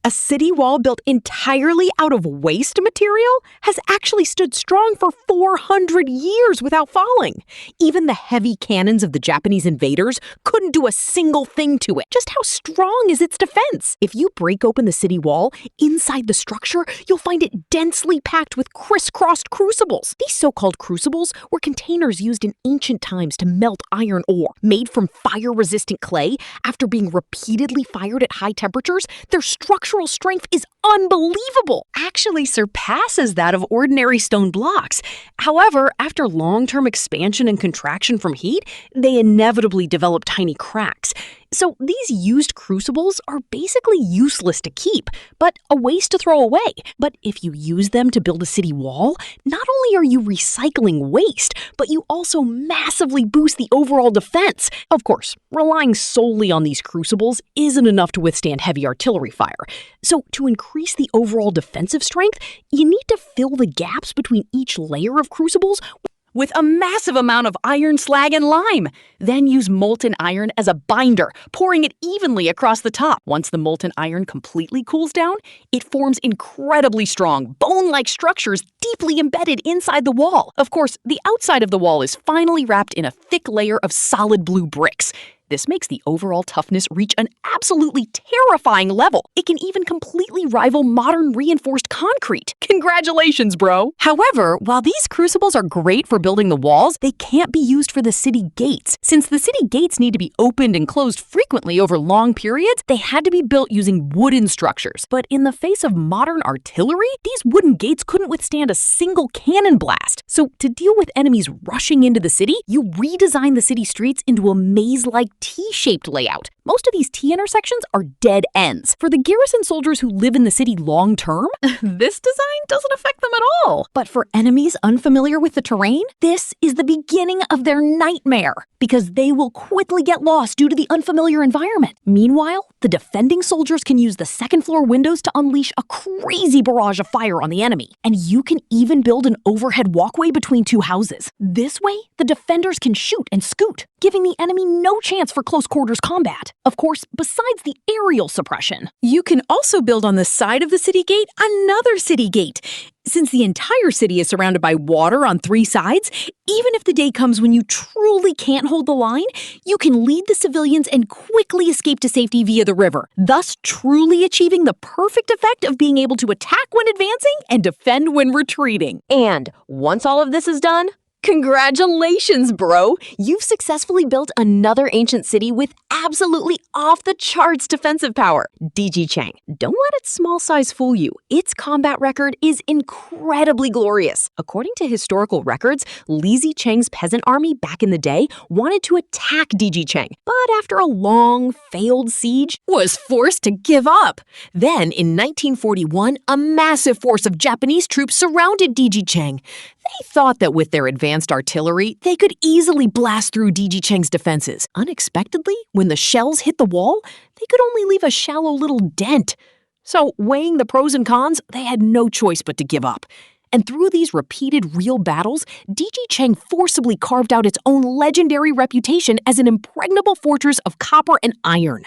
A city wall built entirely out of waste material has actually stood strong for 400 years without falling. Even the heavy cannons of the Japanese invaders couldn't do a single thing to it. Just how strong is its defense? If you break open the city wall, inside the structure, you'll find it densely packed with crisscrossed crucibles. These so-called crucibles were containers used in ancient times to melt iron ore. Made from fire-resistant clay, after being repeatedly fired at high temperatures, their structural strength is unbelievable. Actually surpasses that of ordinary stone blocks. However, after long-term expansion and contraction from heat, they inevitably develop tiny cracks. So these used crucibles are basically useless to keep, but a waste to throw away. But if you use them to build a city wall, not only are you recycling waste, but you also massively boost the overall defense. Of course, relying solely on these crucibles isn't enough to withstand heavy artillery fire. So to increase the overall defensive strength, you need to fill the gaps between each layer of crucibles with a massive amount of iron, slag, and lime. Then use molten iron as a binder, pouring it evenly across the top. Once the molten iron completely cools down, it forms incredibly strong, bone-like structures deeply embedded inside the wall. Of course, the outside of the wall is finally wrapped in a thick layer of solid blue bricks. This makes the overall toughness reach an absolutely terrifying level. It can even completely rival modern reinforced concrete. Congratulations, bro! However, while these crucibles are great for building the walls, they can't be used for the city gates. Since the city gates need to be opened and closed frequently over long periods, they had to be built using wooden structures. But in the face of modern artillery, these wooden gates couldn't withstand a single cannon blast. So to deal with enemies rushing into the city, you redesign the city streets into a maze-like T-shaped layout. Most of these T-intersections are dead ends. For the garrison soldiers who live in the city long-term, this design doesn't affect them at all. But for enemies unfamiliar with the terrain, this is the beginning of their nightmare, because they will quickly get lost due to the unfamiliar environment. Meanwhile, the defending soldiers can use the second-floor windows to unleash a crazy barrage of fire on the enemy. And you can even build an overhead walkway between two houses. This way, the defenders can shoot and scoot, giving the enemy no chance for close-quarters combat. Of course, besides the aerial suppression, you can also build on the side of the city gate another city gate. Since the entire city is surrounded by water on three sides, even if the day comes when you truly can't hold the line, you can lead the civilians and quickly escape to safety via the river, thus truly achieving the perfect effect of being able to attack when advancing and defend when retreating. And once all of this is done, congratulations, bro! You've successfully built another ancient city with absolutely off-the-charts defensive power. DG Chang. Don't let its small size fool you. Its combat record is incredibly glorious. According to historical records, Li Zicheng's peasant army back in the day wanted to attack DG Chang, but after a long, failed siege, was forced to give up. Then, in 1941, a massive force of Japanese troops surrounded DG Chang. They thought that with their advanced artillery, they could easily blast through DG Chang's defenses. Unexpectedly, when the shells hit the wall, they could only leave a shallow little dent. So, weighing the pros and cons, they had no choice but to give up. And through these repeated real battles, DG Chang forcibly carved out its own legendary reputation as an impregnable fortress of copper and iron.